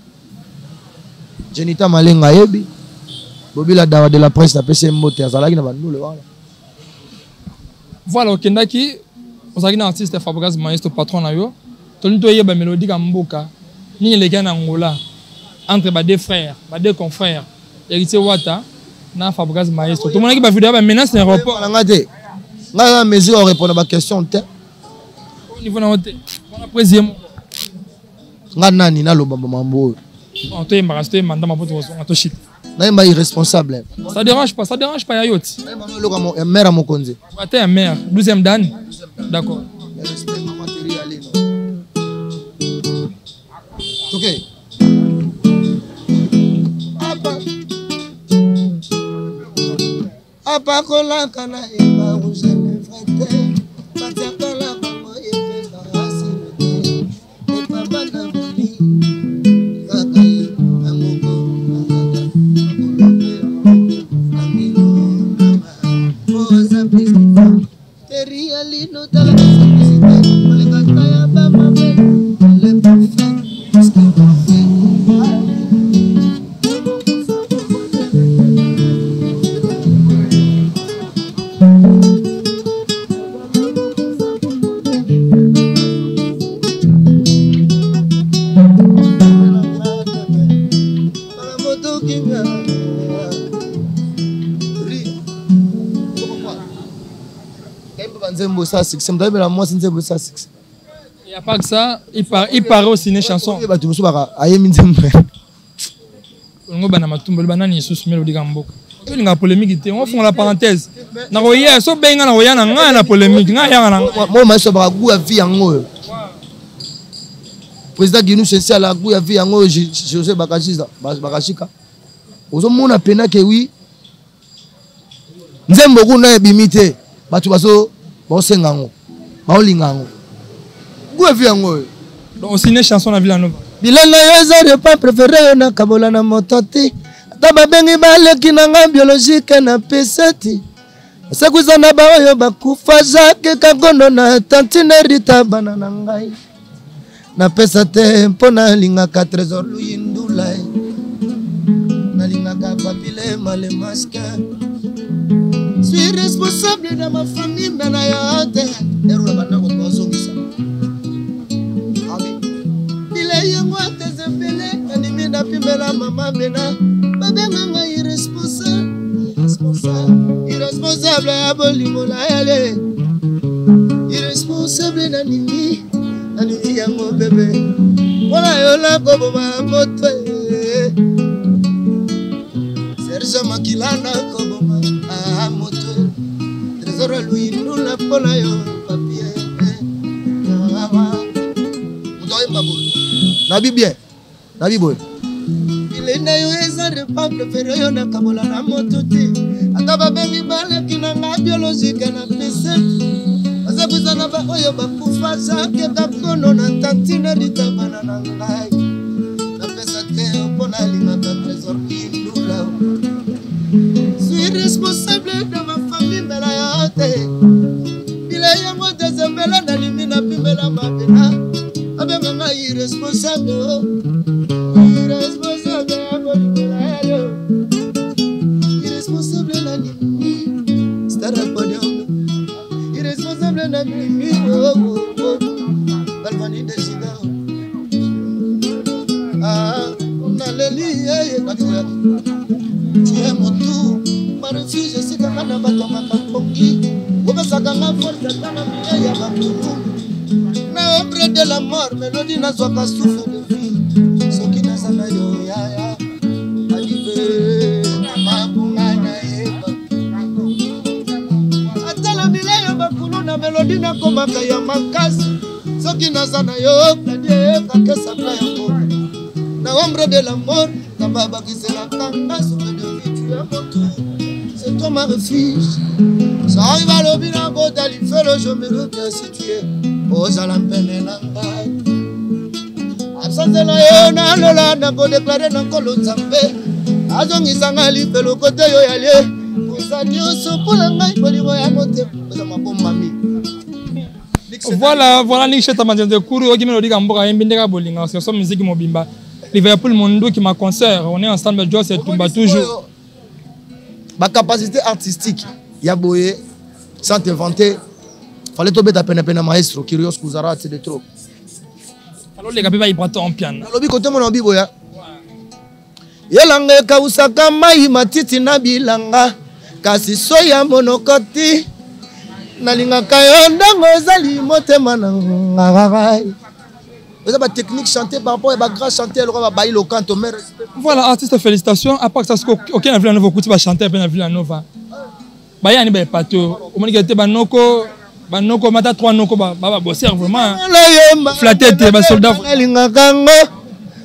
Jenita Malenga Ebi, Bobi la dawa de la presse, la PC moteur, ça là qui n'a pas nous le voilà. Voilà, au Kendaki, on a un artiste Fabricaz Maestro patron na yo, tout le temps il y a une mélodie comme Mboka, ni les gars en Angola, entre deux frères, deux confrères, Héritier Wata, na Fabricaz Maestro. Tout le monde qui va vidéo menace l'aéroport. On a une mesure à répondre à ma question. Niveau na hotel on a président ngana ni na loba mambo on te embarrassé mandat ma pote on te shit na mba irresponsable ça dérange pas ya yote na mère mokonzi tu es mère 12e dan d'accord OK apa kola kana eba ujene frate patikola Il n'y a pas que ça, il paraît aussi une chanson. Ok. On fait la parenthèse. Président Guinou c'est la goût ya vie yango José Bakashika. Ozomona pena ke oui. Nzembo kuna ebimite. Batu baso bosengango. Baolingango. Goût ya vie yango. Donc aussi une chanson na Villanova. Bilana yoza de pas préféré na kabola na mototi. Tababengi baleki na nga biologique na peseti. sekuzana baoyo bakufa Jacques Kangondo na tantine Rita bana na ngai napesa te mpona lingaka trésor luyindula na lingaka papile male masque suis responsable de ma famille na ya te ero la bana ko tozongisa abi bile yango te zembele animi na pimela mama bena babenga ngai irresponsable ya bolimola ele irresponsable na nini yango bebe wala yola ko boma moto Serge Makilana ko boma moto trésor lui nous la pola yo papier mutoy mabul nabi bien nabi boy il na yo eza de peuple fere yo na kabola na moto te ata babengi bale kinanga biologique na pese azabuzana ba oyo bakufa Jacques Kangondo na tantine Rita bana na ngai na pesa te mpona lingaka trésor indula suis responsable de ma famille mbela ya te bile yango tezembela na limi na pimela mabena abenga ngai irresponsable irresponsable la limi star podium irresponsable na limi balvani de sida na leli tu es mon tout ma refuge c'est quand on va tomber makampongi obasaka nga force tana miya ya bakulu na ombre de la mort mélodie na zwaka souffle de vie soki nazana yo yaya alive mabungana yeba atala mileyo bakulu na mélodie na komaka ya makasi soki nazana yo pladie kakesaka ya mboka na ombre de la mort kamba bakisela kanga souffle de vie tu es mon tout c'est toi ma refuge ça arrive à l'obina botali felo je me reviens situé aux alampene na ngai absence na yo na lola na ko déclarer na kolo nzambe azongisa ngai lifelo kote yo yalie kusani oso pula ngai bolingo ya mote za mabomami voilà ni cheta manjende kuru oki melodi ka mboka yembindeka bolinga c'est son musique mobimba Liverpool Mondo qui m'a concert on est ensemble Joe c'est tumba toujours ma capacité artistique ya boye sans t'inventer fallait tomber ta peine maestro Kyrios Kuzara c'est de trop alors les gars ba ibrato en piano lobi kote mona biboya yelanga kausaka mai matiti na bilanga kasi soya monokoti nalinga kayo ndango zali motema na ngagai vous avez technique chanter par rapport à ba grand chanter le roi ba il au canto mais voilà artiste félicitations à part ça aucun a vu la nouveau coup va chanter bien vu la nova ba yani ba pato o moni que banoko mata 3 noko ba bosser vraiment flatté te ba soldat linga kango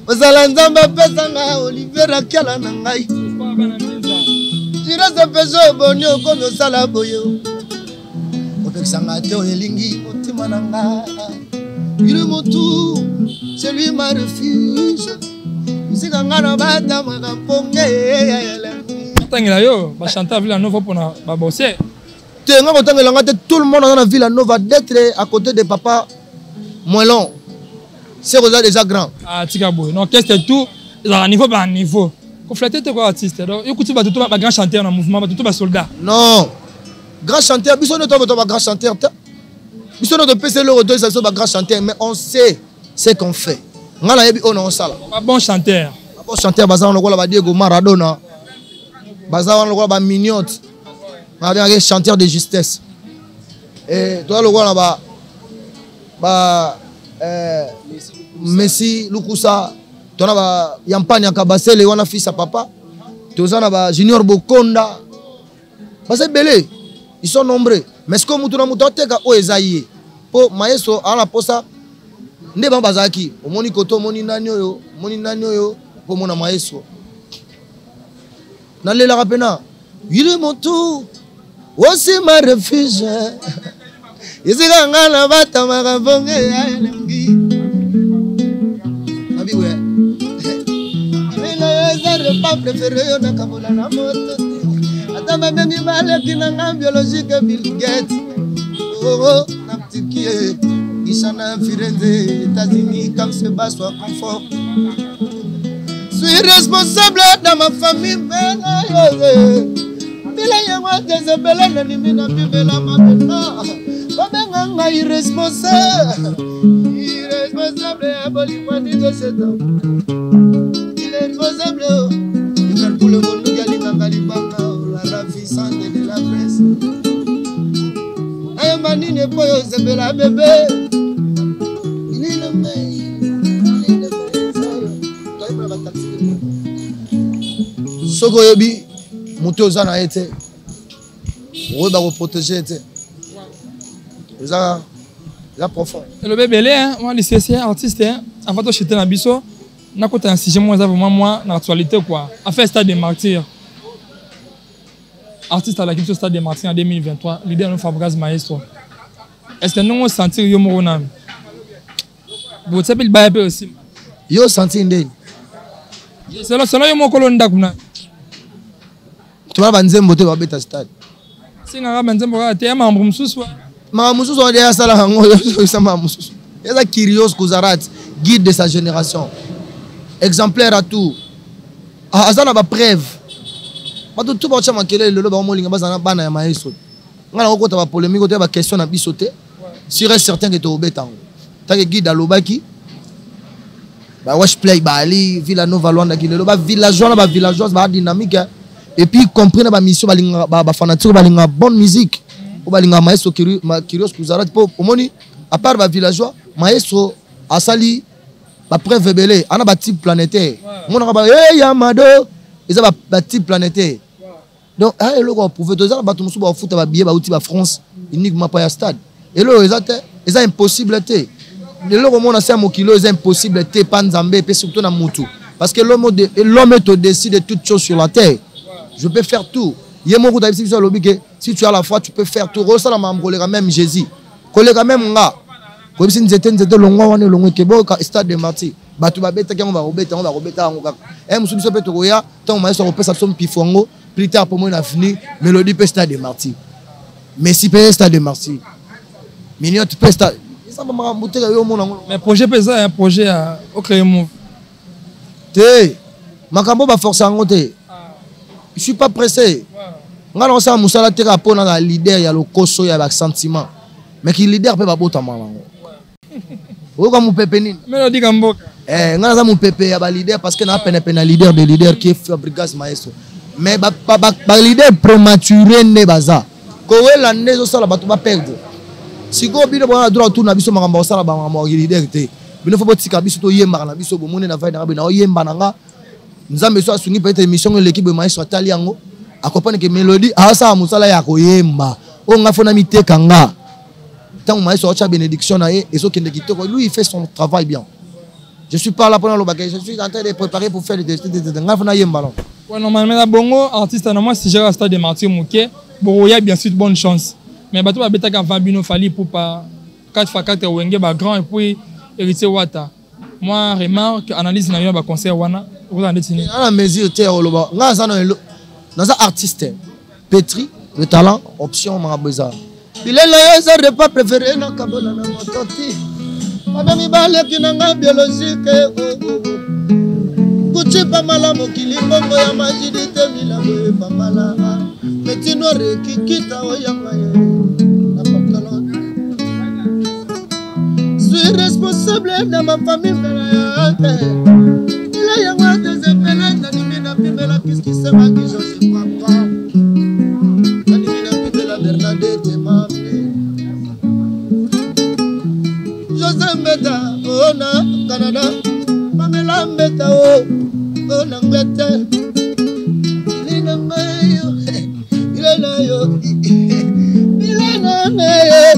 ozala nzamba pesanga Olivier Kiala na ngai tira za peso bonyo comme osala boyo opexanga te oyelingi motima na ngai il est mon tout c'est lui ma refuge musika na bata makaponge tangela yo ba chanter Villa Nova pour na ba bosser tenga ko tangela ngate tout le monde dans la Villa Nova d'être à côté de papa Moelon c'est déjà grand ah tika boy non qu'est-ce que tout à niveau ba niveau ko flatter te quoi artiste donc écoute ba tout ba grand chanteur dans mouvement ba tout ba soldat non grand chanteur biso ne to ba grand chanteur biso ne to pese le retour ça ba grand chanteur mais on sait ce qu'on fait ngala yebi on on sala ba bon chanteur baza on ba Diego Maradona baza on ba Mignotte on a un chanteur de justesse et toi le gars ba Messi Lukusa tona ba Yampania Kabasele wana fils à papa tozana ba Junior Bokonda parce que belé ils sont nombreux mais ce que mutuna mutoteka o ezaïe po maestro ala posa nde ba bazaki omoni koto moni nani oyo po mona maestro na lela rapena il est mon tour aussi ma refuge isika ngana bata makabonge ya elengi abiwe ile yeza le peuple préféré na kabola na moto Ata mabengi maleki na nga biologique Bill Gates. Oh, na petit Ishana Firenze, États-Unis, comme ce bas soit confort. Je suis responsable dans ma famille. Bila yangwa Jezebel na nimina bibela mabena. Babenga irresponsable. Irresponsable ya bolimani de cet homme. Il est responsable. Il est pour le monde qui a l'ingangalimbanga la ravissante de la presse. Ayambani ne peut Jezebel bébé. Il est le meilleur. Il est le meilleur. Soko yobi monter aux ânes a été. On va protéger. Ça profond. Le bébé, moi, les CC artistes, avant de chuter dans biso, n'a pas un sujet moi dans l'actualité quoi. A fait Stade des Martyrs. Artiste à la question Stade des Martyrs en 2023, leader de Fabregas Maestro. Est-ce que nous on sentir yo morona? Vous savez le bail aussi. Yo senti ndé. C'est là yo mo kolonda kuna. Tu vas banzembo te ba beta stade. Singa banzembo ka te membre mususu. Ma mususu on est sala ngo yo ça ma mususu. Eza Kyrios Kouzarat, guide de sa génération. Exemplaire à tout. Azana ba preuve. Ba tout ba chama kele lelo ba molinga bazana bana ya maestro. Ngala ko ta ba polémique te ba question na bisoté. Sur certain que to betango. Ta que guide alobaki. Ba wash play ba ali Villanova Luanda ki lelo ba villageois ba villageoise ba dynamique. Et puis comprendre ba mission ba fanatique ba linga bonne musique. Ou ba linga maestro Kyrios Kouzarat pour moni à part ba villageois maestro asali ba preuve belé ana ba type planétaire. Mon ba Yamado ils ba type planétaire. Donc ah le ko prouver deux ans ba tout musu ba foot ba billet ba outil ba France uniquement pas ya stade. Et là ils ont impossible té. Le logo mon ancien mokilo ils impossible té panzambe et surtout na mutu parce que l'homme te décide de toutes choses sur la terre. Je peux faire tout. Si tu as la foi, tu peux faire tout. Même Jésus. Même nga. Comme si nous étions longs, stade de Martyrs. Batu ba beta on va robeta ngo. Musu biso pe to ya, tant ma so repesa so mpifongo, plus tard pour moi na fini, mélodie pe stade de Martyrs. Messi pe stade de Martyrs. Miniote pe stade. Ça va m'embouter yo mon ngo. Mais projet pe ça un projet à au créer move. Té, makambo ba force ngo té. Je suis pas pressé. Nga na sa musala te rapport na leader ya lokoso ya ba sentiment. Mais qui leader pe ba bota malango. O ka mu pepe nini? Mélodie Kamboka. Nga na sa mu pepe ya ba leader parce que na peine leader de leader qui est Fabregas Maestro. Mais ba leader prématuré ne baza. Ko wela nezo sala batu ba perdre. Siko bino ba droit tourna biso makamba sala ba makamba leader te. Bino fo botika biso to yemba na biso bomone na vai na bino yemba na Nzambe so asungi peut-être émission l'équipe de maestro atali yango accompagne que mélodie asa musala ya koyemba o nga fona miteka nga tant maestro acha bénédiction na et so kende kitoko lui il fait son travail bien. Je suis pas là pour le bagage, je suis en train de préparer pour faire les nga fona yemba non. Ouais normalement la bongo artiste na moi si j'ai à Stade des Martyrs Mouké boroya bien sûr bonne chance. Mais bato ba beta ka Fabino Fali pour pas 4x4 wenge ba grand et puis héritier Wata. Moi remarque analyse na yo ba concert wana vous en êtes à la mesure terre au loba nga za dans un artiste pétri le talent option maraboza il est là ça repas préféré na kabona na mototi madame ibale kinanga biologique kuchi pa mala mokili bongo ya majidite milambo pa mala petit noir kikita oyanga na pantalon. Je suis responsable de ma famille. Il y a un des épées, qu'est-ce qui se passe? Je ne sais pas. La Bernadette est ma fille. José Mbeta, oh na Canada. Pamela Mbeta, oh na Angleterre. Il est le meilleur. Il est le il est le meilleur.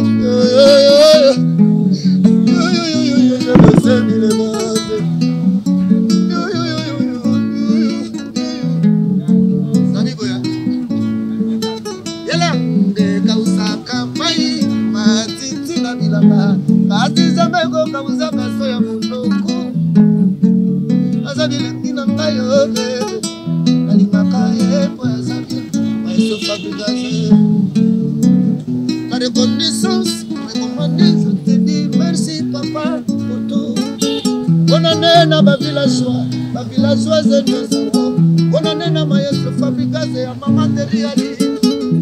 Fabregas. La reconnaissance, je te dis merci papa pour tout. Bonne année na ma villageoise de Sango. Bonne année na maestro Fabregas et à maman de Riali.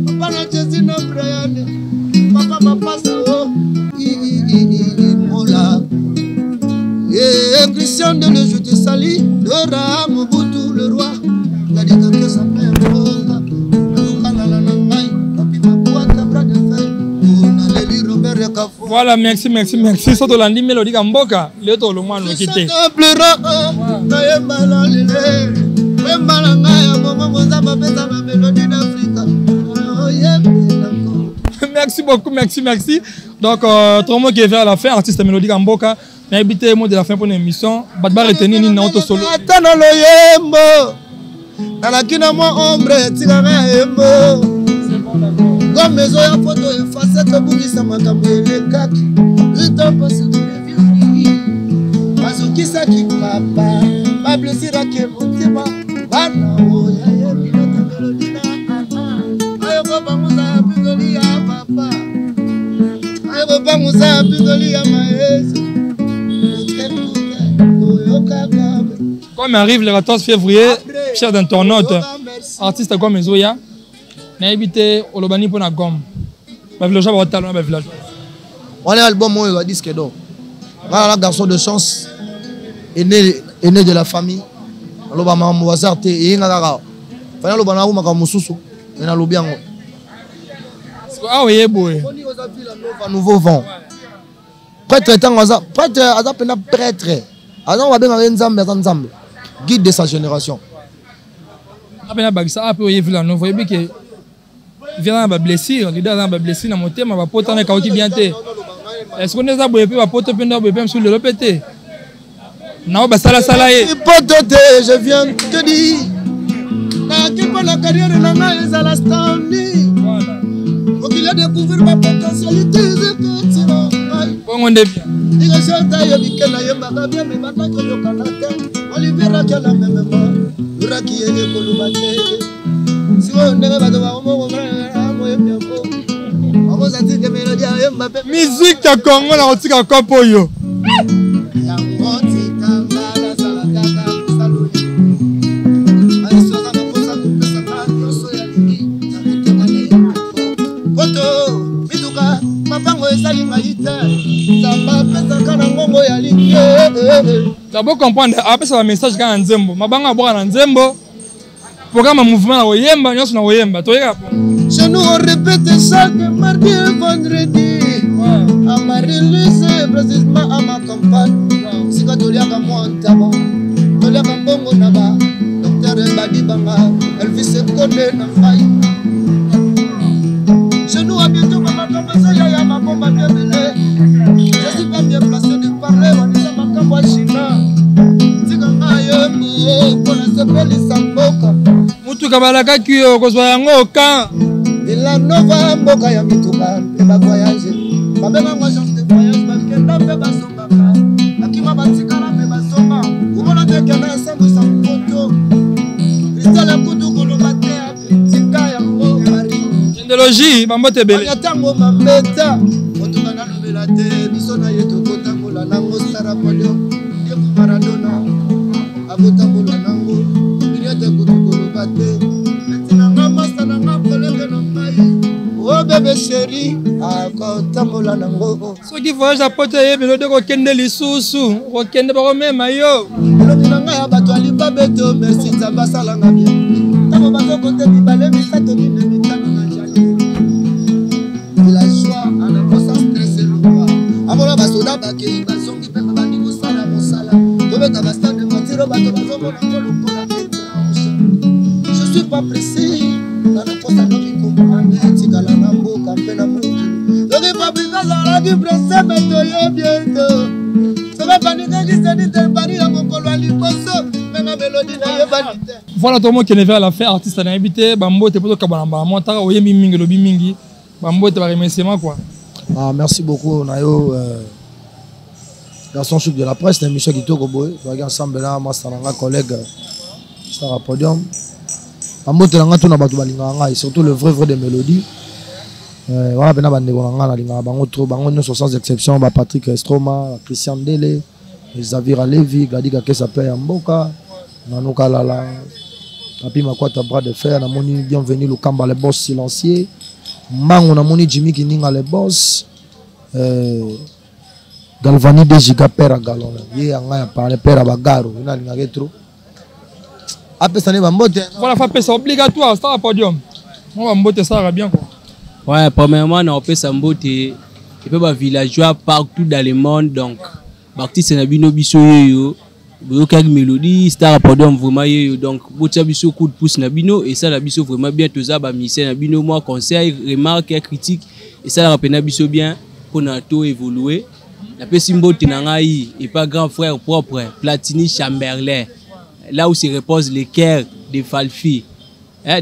Papa na Jésus na Brian. Papa m'a passé oh. Mola. Et Christian de le je te salue. Dora Mobutu le roi. La dit que ça fait un peu. Voilà, merci. Soto landi mélodie Gamboka. Le to le moine quitté. Merci beaucoup, merci. Donc, tout le monde qui est vers la fin, artiste Mélodie Gamboka. N'habitez mot de la fin pour l'émission. Badba retenir ni auto solo. Comme mes oya photo effacée, te bougissa ma camélé kaki. Je t'en passe de vie. Mazuki saki papa. Ma blessure à qui motiva. Bana oya ya milota melodina. Ayo papa musa pigoli ya papa. Ayo papa musa pigoli ya maese. Comme arrive le 14 février, cher d'internaute, artiste comme mes oya. N'habitez au Lobani pour la gomme. On est album où il va disque d'or. Un garçon de chance est né de la famille. Lobama Mouazarte et Ingara. Fana Lobana ou Makamususu. Et na Lobiango. Ah oui, boy. Nouveau vent. Prêtre étant prêtre, Azapena prêtre. Azan va bien avec Nzambe. Guide de sa génération. Apena Bagisa, après, vous voyez, vous voyez que. Vient dans blessure, il dans blessure dans mon thème, va porter un caoutchouc bien té. Est-ce qu'on est à boire va porter pendant boire sur le répéter. Non, bah ça là. Je viens te dire. Na qui pour la carrière de Nana est à la standi. Voilà. Faut qu'il a découvert ma potentialité de bon on est bien. Il a chanté il dit que la yemba bien mais maintenant que le Canada, Olivera qui a la même maman, Uraki et le Kolubate. Si on ne va pas musique ya Congo na otika kopo yo. D'abord comprendre après ça message quand nzembo mabanga boka na nzembo programme mouvement na oyemba nyonso na oyemba toyeka. Chez nous on répète chaque mardi et vendredi. À Marie-Lise, précisément à ma campagne. Si quand tu lias à moi en tabon, tu lias à Bongo Naba, docteur Badi Banga, Elvis se connaît dans la faille. Chez nous, à bientôt, ma campagne, il y a ma bombe à bien mêlée. Je suis pas bien placé de parler, on est à ma campagne china. Si quand on pour la sepelle, il s'en moque. Moutou Kabalaka qui est au Yango, quand la nova mboka ya mituka et va voyager. Ma belle agence de voyage parce que dans le basomba. Akima batikala me basomba. Umona te kana sambu sambu photo. Cristal kutu kolobate atika ya mari. Technologie mambote bele. Ya tango mambeta. Otuka na lobela te bisona yeto kota kola nango stara polio. Diego Maradona. Abota kola nango. Iriate kutu kolobate. Oh bébé chéri, akotambola nango. Ceux qui voyagent à Potaye, mais le de Rokende Lisusu, Rokende Barome Mayo. Le Minanga ya bato aliba beto, merci Zabasa langa bien. Tamo bato kote bibale misato ni ne mitano na jali. La joie, ana kosa stress loa. Amola basoda bakei bazongi pepe bani kosala mosala. Tobeta basta de matiro bato bazomo na kolo kola kete. Je suis pas pressé. Voilà tout le monde qui est vers la fin, artiste à l'invité, Bambo te poto kabalamba, montara oyembi mingi lobi mingi, Bambo te remerciement quoi. Ah merci beaucoup Nayo, garçon chouk de la presse, l'émission qui tourne au boy, on regarde ensemble là, moi c'est un collègue, c'est un podium. Ambote na ngatu na batu balinga ngai surtout le vrai de mélodie. Voilà bena bande na ngala linga bango trop bango no sans exception ba Patrick Estroma, Christian Dele, Xavier Levi, Gadika Kesa pe ya mboka, Nanuka Lala. Papi Makwata bras de fer, na moni bienvenue le Kamba les boss silencieux. Mango na moni Jimmy Kininga les boss. Galvani de Giga père à galon. Yé anga ya parler père à bagaro, ina linga retro. Apesane bambote. Voilà, c'est obligatoire, c'est un podium. On va mbote ça va bien quoi. Ouais, premièrement, on peut s'emboter. Et puis, villageois partout dans le monde. Donc, parti c'est Nabino Bisso yo. Quelques mélodies, star podium vraiment yo. Donc, Botia Bisso coup de pouce Nabino. Et ça, Nabisso vraiment bien. Tout ça, Missé Nabino, moi, conseil, remarque, critique. Et ça, la rappelle Bisso bien pour nous évoluer. La Pessimbo Tenangaï et pas grand frère propre, Platini Chamberlain. Là où se repose les cœurs des Falfi.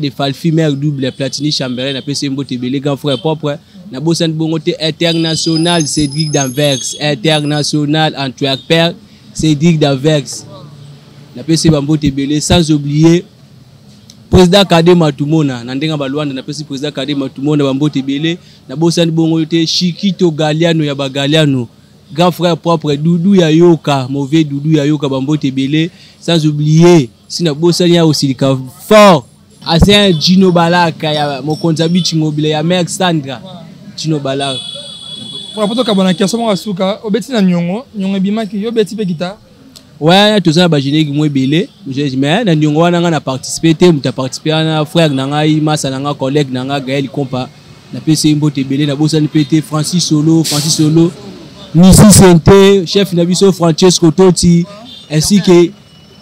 Des Falfi mère double, Platini Chamberlain, la Pessimbo Tebele, grand frère propre. La Bossan Bongote international, Cédric d'Anvers. International Antwerp Père, Cédric d'Anvers. La Pessimbo Tebele, sans oublier. Président Kade Matumona, Nandenga Baluanda, na président Kade Matumona, Bambo Tebele, na Bossan Bongote, Chiquito Galiano, Yaba Galiano. Grand frère propre Doudou Yayoka, mauvais Doudou Yayoka Bambo Tebele, sans oublier si na Bossania aussi le fort assez Gino Balaka ya Mokonzabi Chingobile ya mère Sandra Gino Balaka. Pour la kabana kiaso mo asuka obeti na nyongo bimaki yo beti pe guitare. Ouais, tout ça ba génétique moi belé, mais na nyongo wana nga na participer, muta participer na frère na ngai masa na nga collègue na nga Gaël Kompa, na PC Mbo Tebele na Bossani PT Francis Solo. Nisi Sente, chef Nabiso Francesco Totti, ainsi que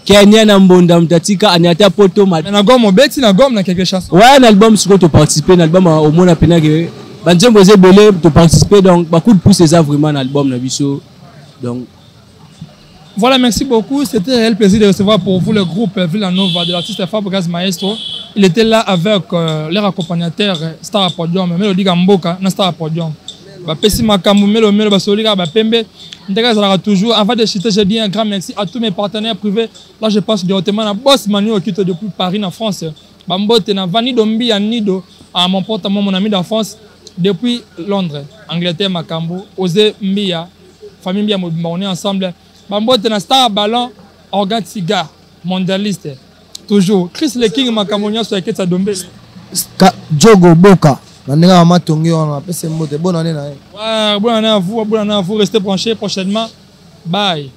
Kenya Nambonda Mtatika, Anyata Poto Mat. Na gomme, beti na gomme na quelque chose. Ouais, un album sur tu participer, un album au moins à peine que Banjem Bozé Belé tu participer, donc beaucoup de pouces ça vraiment un album Nabiso. Donc voilà, merci beaucoup. C'était un réel plaisir de recevoir pour vous le groupe Villanova de l'artiste Fabregas Maestro. Il était là avec leur accompagnateur Star Podium, Mélodie Gamboka, na Star Podium. Pessi Makamou, Melo, Basolika, Pembe. Toujours, avant de chuter, je dis un grand merci à tous mes partenaires privés. Là, je pense directement à Boss Manu qui est depuis Paris, en France. Bambote, na Vani Dombi, à Nido, à mon pote, mon ami d'enfance, depuis Londres, Angleterre, Makambu, Osé Mbia, famille Mbia, on est ensemble. Bambote, na Star Ballon, Organ Cigar, mondialiste. Toujours. Chris Le King, Makamonia, sur laquelle ça dombe. Djogo Boka. Bonne année à vous, restez branchés prochainement. Bye.